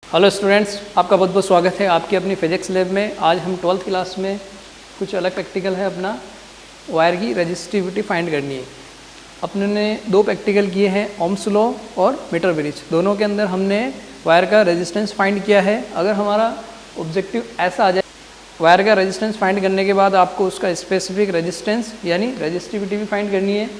Hello students, आपका बहुत बहुत स्वागत है आपकी अपनी फिजिक्स लैब में। आज हम 12th क्लास में कुछ अलग प्रैक्टिकल है। अपना वायर की रेजिस्टिविटी फाइंड करनी है। अपने ने दो प्रैक्टिकल किए हैं, ओम्स लॉ और मीटर ब्रिज। दोनों के अंदर हमने वायर का रेजिस्टेंस फाइंड किया है। अगर हमारा ऑब्जेक्टिव ऐसा आ जाए, वायर का रेजिस्टेंस फाइंड करने के बाद आपको उसका स्पेसिफिक रेजिस्टेंस यानी रेजिस्टिविटी भी फाइंड करनी है,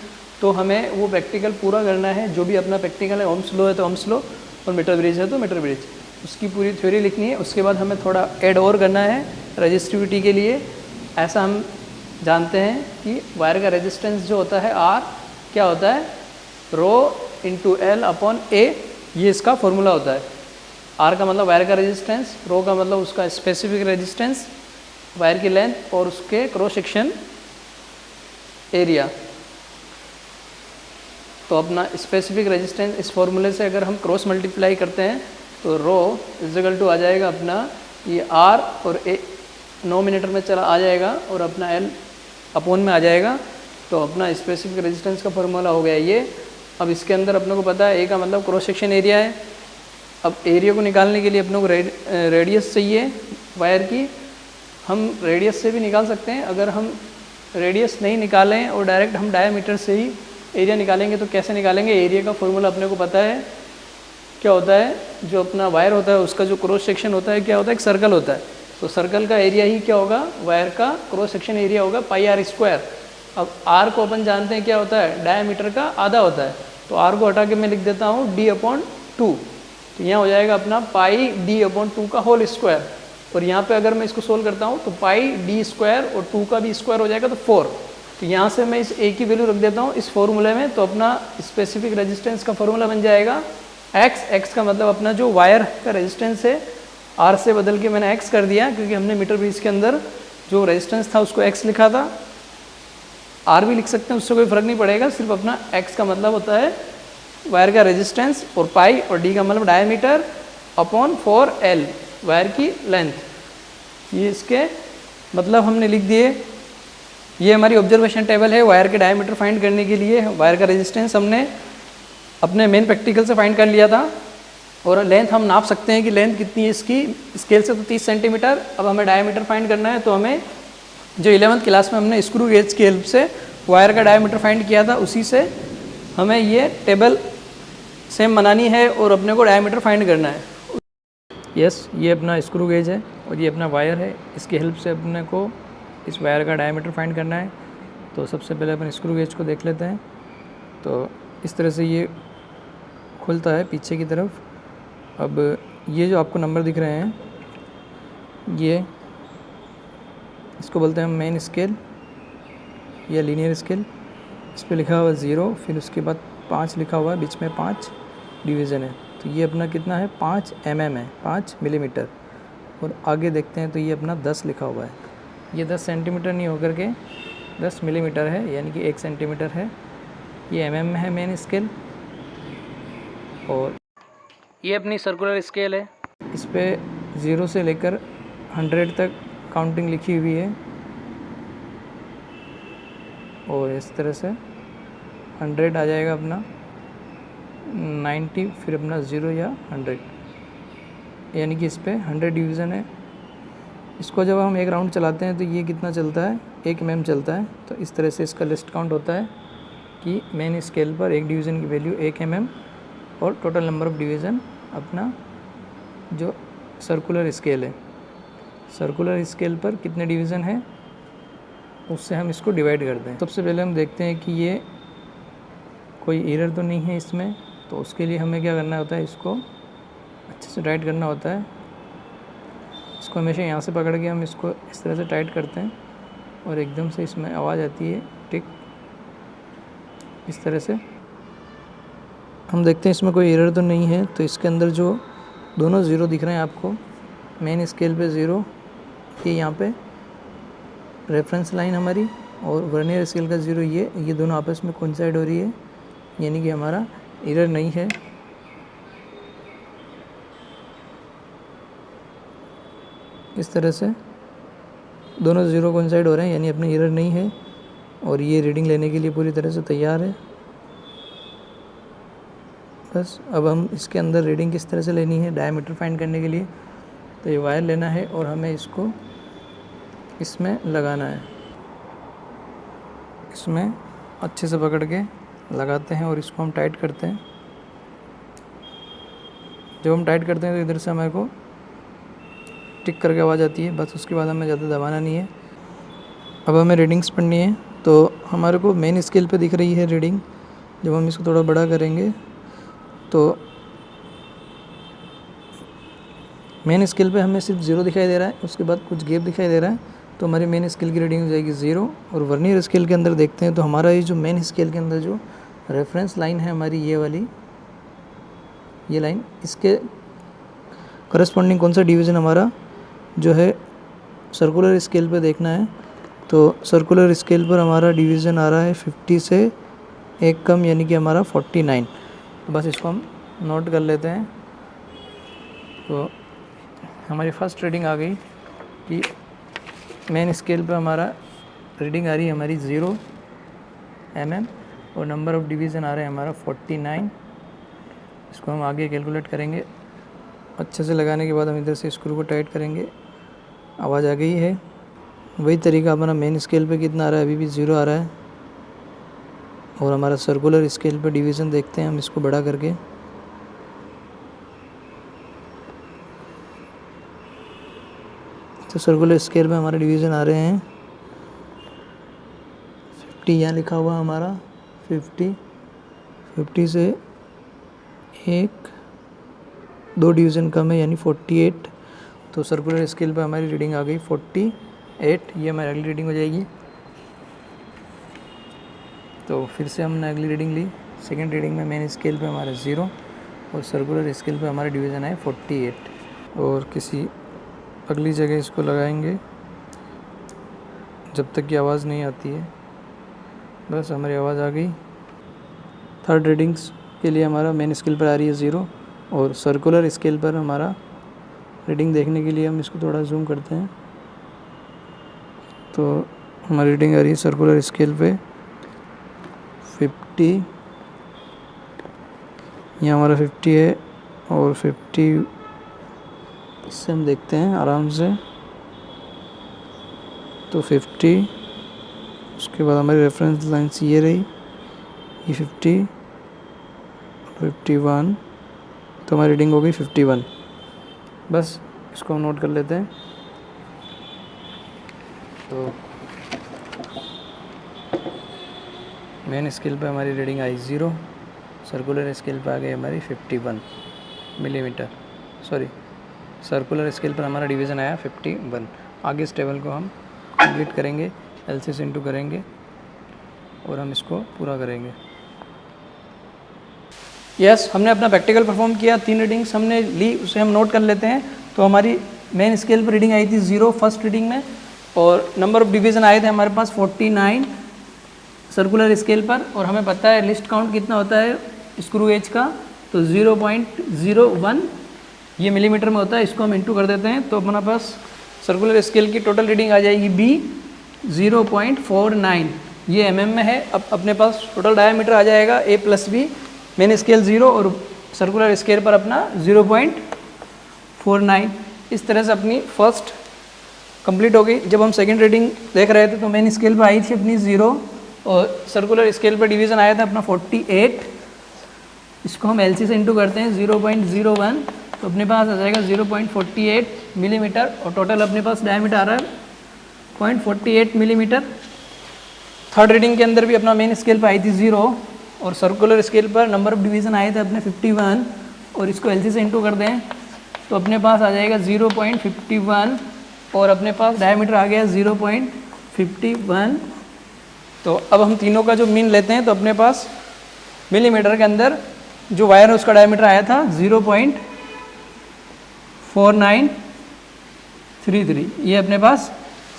तो हमें वो प्रैक्टिकल पूरा करना है। जो भी अपना प्रैक्टिकल है, ओम्स लॉ है तो ओम्स लॉ और मीटर ब्रिज है तो मीटर ब्रिज, उसकी पूरी थ्योरी लिखनी है। उसके बाद हमें थोड़ा ऐड और करना है रेजिस्टिविटी के लिए। ऐसा हम जानते हैं कि वायर का रेजिस्टेंस जो होता है आर, क्या होता है, रो इंटू एल अपॉन ए, ये इसका फॉर्मूला होता है। आर का मतलब वायर का रेजिस्टेंस, रो का मतलब उसका स्पेसिफिक रेजिस्टेंस, वायर की लेंथ और उसके क्रॉस सेक्शन एरिया। तो अपना स्पेसिफिक रेजिस्टेंस इस फॉर्मूले से अगर हम क्रॉस मल्टीप्लाई करते हैं तो रो इजिकल टू आ जाएगा अपना ये आर और ए नोमिनेटर में चला आ जाएगा और अपना एल अपॉन में आ जाएगा। तो अपना स्पेसिफिक रेजिस्टेंस का फॉर्मूला हो गया ये। अब इसके अंदर अपने को पता है ए का मतलब क्रॉस सेक्शन एरिया है। अब एरिया को निकालने के लिए अपने को रेडियस चाहिए वायर की। हम रेडियस से भी निकाल सकते हैं। अगर हम रेडियस नहीं निकालें और डायरेक्ट हम डायमीटर से ही एरिया निकालेंगे तो कैसे निकालेंगे। एरिया का फॉर्मूला अपने को पता है, क्या होता है, जो अपना वायर होता है उसका जो क्रॉस सेक्शन होता है क्या होता है, एक सर्कल होता है। तो सर्कल का एरिया ही क्या होगा, वायर का क्रॉस सेक्शन एरिया होगा, पाई आर स्क्वायर। अब आर को अपन जानते हैं क्या होता है, डायमीटर का आधा होता है। तो आर को हटा के मैं लिख देता हूँ डी अपॉन 2। तो यहाँ हो जाएगा अपना पाई डी अपॉन 2 का होल स्क्वायर। और यहाँ पे अगर मैं इसको सोल्व करता हूँ तो पाई डी स्क्वायर और 2 का भी स्क्वायर हो जाएगा तो 4। तो यहाँ से मैं इस ए की वैल्यू रख देता हूँ इस फॉर्मूले में। तो अपना स्पेसिफिक रेजिस्टेंस का फॉर्मूला बन जाएगा एक्स का मतलब अपना जो वायर का रेजिस्टेंस है, आर से बदल के मैंने एक्स कर दिया क्योंकि हमने मीटर ब्रिज के अंदर जो रेजिस्टेंस था उसको एक्स लिखा था। आर भी लिख सकते हैं, उससे कोई फर्क नहीं पड़ेगा। सिर्फ अपना एक्स का मतलब होता है वायर का रेजिस्टेंस और पाई, और डी का मतलब डायमीटर अपॉन 4L वायर की लेंथ। ये इसके मतलब हमने लिख दिए। ये हमारी ऑब्जर्वेशन टेबल है वायर के डायमीटर फाइंड करने के लिए। वायर का रेजिस्टेंस हमने अपने मेन प्रैक्टिकल से फाइंड कर लिया था और लेंथ हम नाप सकते हैं कि लेंथ कितनी है इसकी स्केल से, तो 30 सेंटीमीटर। अब हमें डायमीटर फाइंड करना है तो हमें जो 11th क्लास में हमने स्क्रू गेज की हेल्प से वायर का डायमीटर फाइंड किया था, उसी से हमें ये टेबल सेम बनानी है और अपने को डायमीटर फाइंड करना है। यस, ये अपना स्क्रू गेज है और ये अपना वायर है। इसकी हेल्प से अपने को इस वायर का डायमीटर फाइंड करना है। तो सबसे पहले अपन स्क्रू गेज को देख लेते हैं। तो इस तरह से ये खुलता है पीछे की तरफ। अब ये जो आपको नंबर दिख रहे हैं, ये इसको बोलते हैं मेन स्केल या लीनियर स्केल। इस पर लिखा हुआ 0, फिर उसके बाद 5 लिखा हुआ है, बीच में 5 डिवीज़न है। तो ये अपना कितना है, 5 mm है, 5 मिलीमीटर। और आगे देखते हैं तो ये अपना 10 लिखा हुआ है। ये 10 सेंटीमीटर नहीं होकर के 10 मिलीमीटर है, यानी कि 1 सेंटीमीटर है। ये mm में है मेन स्केल। और ये अपनी सर्कुलर स्केल है। इस पे 0 से लेकर 100 तक काउंटिंग लिखी हुई है। और इस तरह से 100 आ जाएगा अपना, 90 फिर अपना 0 या 100, यानी कि इस पे 100 डिवीज़न है। इसको जब हम एक राउंड चलाते हैं तो ये कितना चलता है, 1 mm चलता है। तो इस तरह से इसका लिस्ट काउंट होता है कि मेन स्केल पर एक डिवीज़न की वैल्यू 1 mm और टोटल नंबर ऑफ़ डिवीज़न अपना जो सर्कुलर स्केल है, सर्कुलर स्केल पर कितने डिवीज़न है उससे हम इसको डिवाइड करते हैं। सबसे पहले हम देखते हैं कि ये कोई एरर तो नहीं है इसमें। तो उसके लिए हमें क्या करना होता है, इसको अच्छे से टाइट करना होता है। इसको हमेशा यहाँ से पकड़ के हम इसको इस तरह से टाइट करते हैं और एकदम से इसमें आवाज़ आती है टिक, इस तरह से हम देखते हैं इसमें कोई एरर तो नहीं है। तो इसके अंदर जो दोनों 0 दिख रहे हैं आपको, मेन स्केल पे 0, ये यहाँ पे रेफरेंस लाइन हमारी, और वर्नियर स्केल का 0 ये दोनों आपस में कोइंसाइड हो रही है, यानी कि हमारा एरर नहीं है। इस तरह से दोनों 0 कोइंसाइड हो रहे हैं, यानी अपने एरर नहीं है। और ये रीडिंग लेने के लिए पूरी तरह से तैयार है। बस अब हम इसके अंदर रीडिंग किस तरह से लेनी है डायमीटर फाइंड करने के लिए, तो ये वायर लेना है और हमें इसको इसमें लगाना है। इसमें अच्छे से पकड़ के लगाते हैं और इसको हम टाइट करते हैं। जब हम टाइट करते हैं तो इधर से हमारे को टिक करके आवाज़ आती है, बस उसके बाद हमें ज़्यादा दबाना नहीं है। अब हमें रीडिंग्स पढ़नी है, तो हमारे को मेन स्केल पे दिख रही है रीडिंग। जब हम इसको थोड़ा बड़ा करेंगे तो मेन स्केल पे हमें सिर्फ 0 दिखाई दे रहा है, उसके बाद कुछ गैप दिखाई दे रहा है, तो हमारी मेन स्केल की रीडिंग हो जाएगी 0। और वर्नियर स्केल के अंदर देखते हैं तो हमारा ये जो मेन स्केल के अंदर जो रेफरेंस लाइन है हमारी ये वाली, ये लाइन, इसके करस्पॉन्डिंग कौन सा डिवीज़न हमारा जो है सर्कुलर स्केल पे देखना है। तो सर्कुलर स्केल पर हमारा डिवीज़न आ रहा है 50 से एक कम, यानी कि हमारा 49। तो बस इसको हम नोट कर लेते हैं। तो हमारी फर्स्ट रीडिंग आ गई कि मेन स्केल पे हमारा रीडिंग आ रही है हमारी 0 mm और नंबर ऑफ़ डिवीज़न आ रहा है हमारा 49। इसको हम आगे कैलकुलेट करेंगे। अच्छे से लगाने के बाद हम इधर से स्क्रू को टाइट करेंगे। आवाज़ आ गई है। वही तरीका अपना मेन स्केल पे कितना आ रहा है, अभी भी 0 आ रहा है। और हमारा सर्कुलर स्केल पे डिवीज़न देखते हैं हम इसको बड़ा करके। तो सर्कुलर स्केल पे हमारे डिवीज़न आ रहे हैं 50, यहाँ लिखा हुआ हमारा 50 से एक 2 डिवीज़न कम है, यानी 48। तो सर्कुलर स्केल पे हमारी रीडिंग आ गई 48। ये हमारी अगली रीडिंग हो जाएगी। तो फिर से हमने अगली रीडिंग ली। सेकंड रीडिंग में मेन स्केल पे हमारा 0 और सर्कुलर स्केल पे हमारा डिवीज़न है 48। और किसी अगली जगह इसको लगाएंगे जब तक कि आवाज़ नहीं आती है। बस हमारी आवाज़ आ गई। थर्ड रीडिंग्स के लिए हमारा मेन स्केल पर आ रही है 0 और सर्कुलर स्केल पर हमारा रीडिंग देखने के लिए हम इसको थोड़ा जूम करते हैं। तो हमारी रीडिंग आ रही है सर्कुलर स्केल पे 50, यहाँ हमारा 50 है और 50 इससे हम देखते हैं आराम से। तो 50, उसके बाद हमारी रेफरेंस लाइन्स ये रही, ये 50, 51। तो हमारी रीडिंग हो गई 51। बस इसको हम नोट कर लेते हैं। तो मेन स्केल पे हमारी रीडिंग आई 0, सर्कुलर स्केल पे आ गई हमारी 51 मिलीमीटर। सॉरी, सर्कुलर स्केल पर हमारा डिवीज़न आया 51। आगे इस टेबल को हम कंप्लीट करेंगे, LC से इंटू करेंगे और हम इसको पूरा करेंगे। यस, हमने अपना प्रैक्टिकल परफॉर्म किया। 3 रीडिंग्स हमने ली, उसे हम नोट कर लेते हैं। तो हमारी मेन स्केल पर रीडिंग आई थी 0 फर्स्ट रीडिंग में, और नंबर ऑफ डिवीज़न आए थे हमारे पास 49 सर्कुलर स्केल पर। और हमें पता है लिस्ट काउंट कितना होता है स्क्रू एज का, तो 0.01 ये मिलीमीटर में होता है। इसको हम इंटू कर देते हैं तो अपना पास सर्कुलर स्केल की टोटल रीडिंग आ जाएगी B 0.49, ये mm में है। अब अपने पास टोटल डायमीटर आ जाएगा A + B, मेन स्केल 0 और सर्कुलर स्केल पर अपना 0.49। इस तरह से अपनी फर्स्ट कंप्लीट हो गई। जब हम सेकंड रीडिंग देख रहे थे तो मेन स्केल पर आई थी अपनी 0 और सर्कुलर स्केल पर डिवीज़न आया था अपना 48। इसको हम LC से इंटू करते हैं 0.01, तो अपने पास आ जाएगा 0.48 मिलीमीटर। और टोटल अपने पास डायमीटर आ रहा है 0.48 मिलीमीटर। थर्ड रीडिंग के अंदर भी अपना मेन स्केल पर आई थी 0 और सर्कुलर स्केल पर नंबर ऑफ डिवीज़न आए थे अपने 51, और इसको LC से इंटू कर दें तो अपने पास आ जाएगा 0.51 और अपने पास डायमीटर आ गया 0.51। तो अब हम तीनों का जो मीन लेते हैं तो अपने पास मिलीमीटर के अंदर जो वायर है उसका डायमीटर आया था 0.4933। ये अपने पास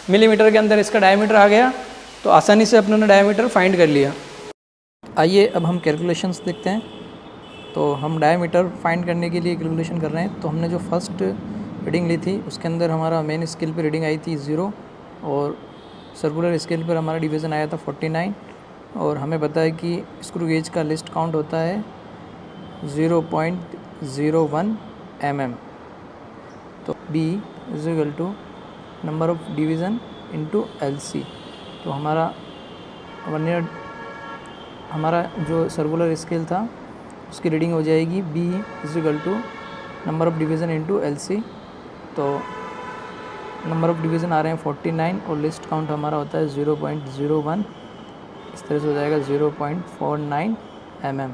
मिलीमीटर के अंदर इसका डायमीटर आ गया, तो आसानी से अपने ने डायमीटर फाइंड कर लिया। आइए अब हम कैलकुलेशंस देखते हैं। तो हम डायमीटर फाइंड करने के लिए कैलकुलेशन कर रहे हैं। तो हमने जो फर्स्ट रीडिंग ली थी उसके अंदर हमारा मेन स्केल पे रीडिंग आई थी 0 और सर्कुलर स्केल पर हमारा डिवीज़न आया था 49। और हमें पता है कि स्क्रू गेज का लिस्ट काउंट होता है 0.01 mm। तो B is equal to number of division into LC। तो हमारा वर्नियर, हमारा जो सर्कुलर स्केल था उसकी रीडिंग हो जाएगी B is equal to number of division into LC। तो नंबर ऑफ डिवीज़न आ रहे हैं 49 और लिस्ट काउंट हमारा होता है 0.01। इस तरह से हो जाएगा 0.49 mm।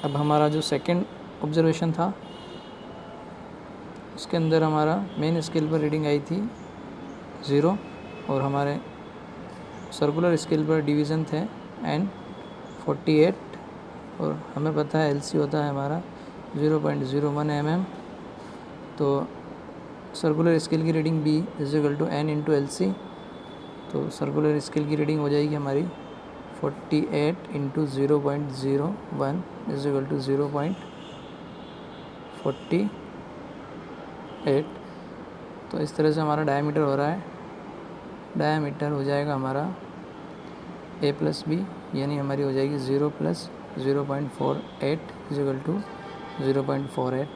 अब हमारा जो सेकंड ऑब्जर्वेशन था उसके अंदर हमारा मेन स्केल पर रीडिंग आई थी 0 और हमारे सर्कुलर स्केल पर डिवीज़न थे N 48 और हमें पता है LC होता है हमारा 0.01 mm। तो सर्कुलर स्केल की reading B is equal to N into LC। तो सर्कुलर स्केल की रीडिंग हो जाएगी हमारी 48 इंटू 0.01 इज इक्वल टू 0.48। तो इस तरह से हमारा डायमीटर हो रहा है। डायमीटर हो जाएगा हमारा A प्लस B, यानी हमारी हो जाएगी 0 plus 0.48 is equal to 0.48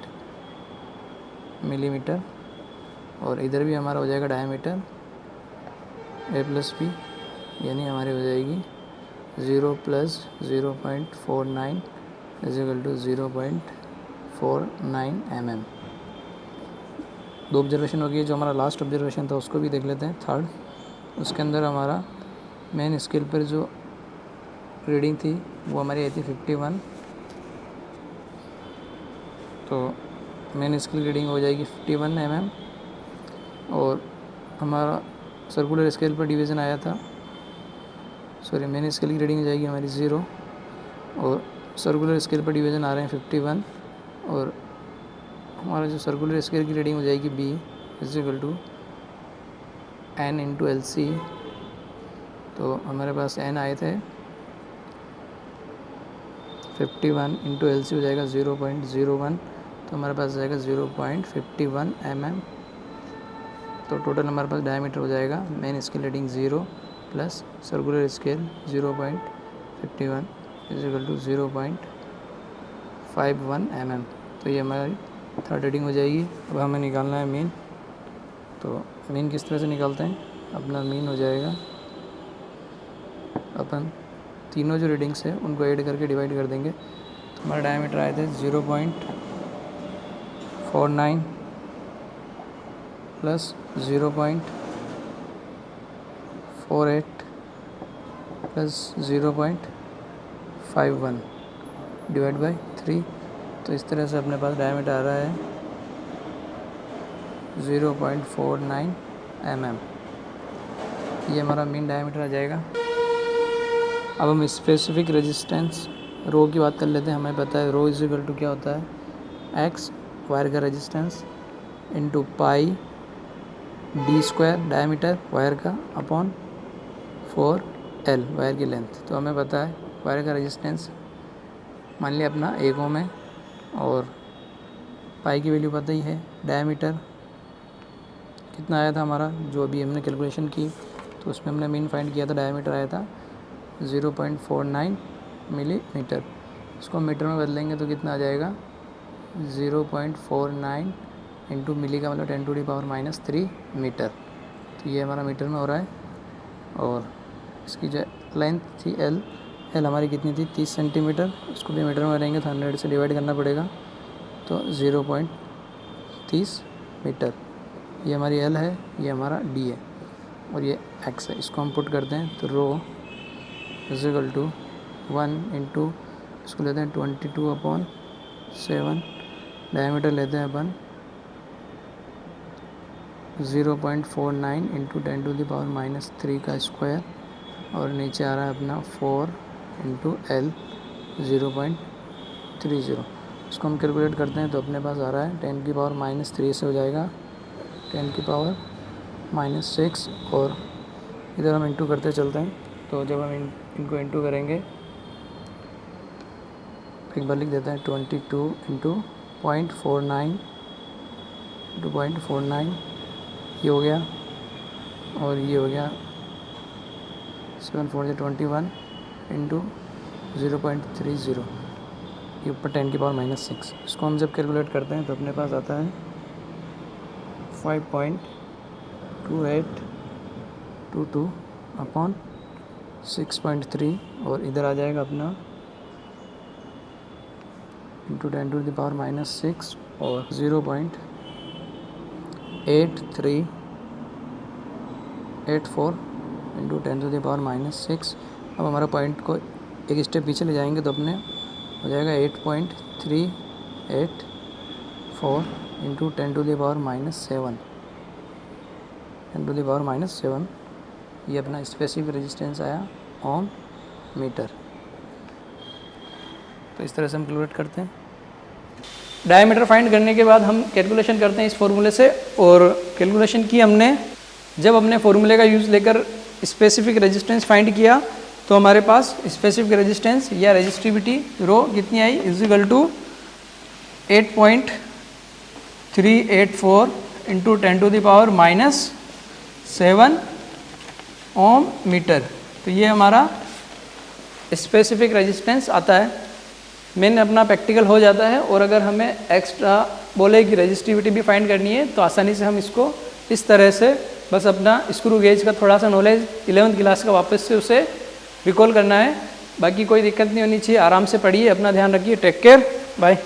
millimetre. और इधर भी हमारा हो जाएगा डायमीटर A प्लस B, यानी हमारी हो जाएगी 0 plus 0.49 is equal to 0.49 mm। दो ऑब्जर्वेशन हो गई। जो हमारा लास्ट ऑब्जर्वेशन था उसको भी देख लेते हैं, थर्ड। उसके अंदर हमारा मेन स्केल पर जो रीडिंग थी वो हमारी आई थी 51। तो मेन स्केल रीडिंग हो जाएगी 51 mm। और हमारा सर्कुलर स्केल पर डिवीज़न आया था, सॉरी मेन स्केल की रीडिंग हो जाएगी हमारी 0 और सर्कुलर स्केल पर डिवीज़न आ रहे हैं 51। और हमारा जो सर्कुलर स्केल की रीडिंग हो जाएगी B is equal to N into LC। तो हमारे पास N आए थे 51 इंटू LC हो जाएगा 0.01। तो हमारे पास जाएगा 0.51 mm। तो टोटल हमारे पास डायमीटर हो जाएगा main scale reading 0 plus circular scale 0.51 is equal to 0.51 mm। तो ये हमारी थर्ड रीडिंग हो जाएगी। अब हमें निकालना है मीन। तो मीन किस तरह से निकालते हैं, अपना मीन हो जाएगा, अपन तीनों जो रीडिंग्स है उनको ऐड करके डिवाइड कर देंगे। तो हमारा डायमीटर आए थे 0.49 प्लस 0.48 प्लस 0.51 डिवाइड बाई 3। तो इस तरह से अपने पास डायमीटर आ रहा है 0.49 mm। ये हमारा मीन डायमीटर आ जाएगा। अब हम स्पेसिफिक रेजिस्टेंस रो की बात कर लेते हैं। हमें पता है रो इज इक्वल टू क्या होता है, x वायर का resistance into pi d square diameter wire का अपॉन 4L वायर की लेंथ। तो हमें पता है वायर का रेजिस्टेंस मान लिया अपना 1 ओम है और पाई की वैल्यू पता ही है। डायमीटर कितना आया था हमारा, जो अभी हमने कैलकुलेशन की तो उसमें हमने मीन फाइंड किया था, डायमीटर आया था 0.49 मिलीमीटर। इसको हम मीटर में बदलेंगे तो कितना आ जाएगा 0.49 इंटू मिली का मतलब 10⁻³ मीटर। तो ये हमारा मीटर में हो रहा है। और इसकी जो लेंथ थी L हमारी कितनी थी 30 सेंटीमीटर। इसको भी मीटर में रहेंगे तो 100 से डिवाइड करना पड़ेगा, तो 0.30 मीटर। ये हमारी L है, ये हमारा D है और ये X है। इसको हम पुट करते हैं तो रो इज इक्वल टू 1 इंटू इसको लेते हैं 22/7, डायमीटर लेते हैं अपन 0.49 इंटू 10⁻³ का स्क्वायर और नीचे आ रहा है अपना 4 इंटू L 0.30। इसको हम कैलकुलेट करते हैं तो अपने पास आ रहा है 10⁻³ से हो जाएगा 10⁻⁻6 और इधर हम इंटू करते चलते हैं। तो जब हम इनको इंटू करेंगे एक बार लिख देते हैं 22 इंटू 0.49 इंटू 0.49, ये हो गया और ये हो गया 7 4 21 इंटू 0.30। ये ऊपर 10⁻⁻⁶। इसको हम जब कैलकुलेट करते हैं तो अपने पास आता है 5.2822 अपॉन 6.3 और इधर आ जाएगा अपना इंटू 10⁻⁻⁶ और 0.8384 इंटू 10⁻⁻⁶। अब हमारा पॉइंट को एक स्टेप पीछे ले जाएंगे तो अपने हो जाएगा 8.384 इंटू 10⁻⁻⁷ 10⁻⁻⁷। ये अपना स्पेसिफिक रेजिस्टेंस आया ओम मीटर। तो इस तरह से हम कैलकुलेट करते हैं। डायमीटर फाइंड करने के बाद हम कैलकुलेशन करते हैं इस फॉर्मूले से, और कैलकुलेशन की हमने जब हमने फॉर्मूले का यूज़ लेकर स्पेसिफिक रेजिस्टेंस फाइंड किया तो हमारे पास स्पेसिफिक रेजिस्टेंस या रेजिस्टिविटी रो कितनी आई, equal to 8.384 into 10⁻⁻7 ohm meter. तो ये हमारा स्पेसिफिक रेजिस्टेंस आता है। मेन अपना प्रैक्टिकल हो जाता है, और अगर हमें एक्स्ट्रा बोले कि रेजिस्टिविटी भी फाइंड करनी है तो आसानी से हम इसको इस तरह से बस अपना स्क्रू गेज का थोड़ा सा नॉलेज 11th क्लास का वापस से उसे रिकॉल करना है। बाकी कोई दिक्कत नहीं होनी चाहिए, आराम से पढ़िए, अपना ध्यान रखिए, टेक केयर, बाय।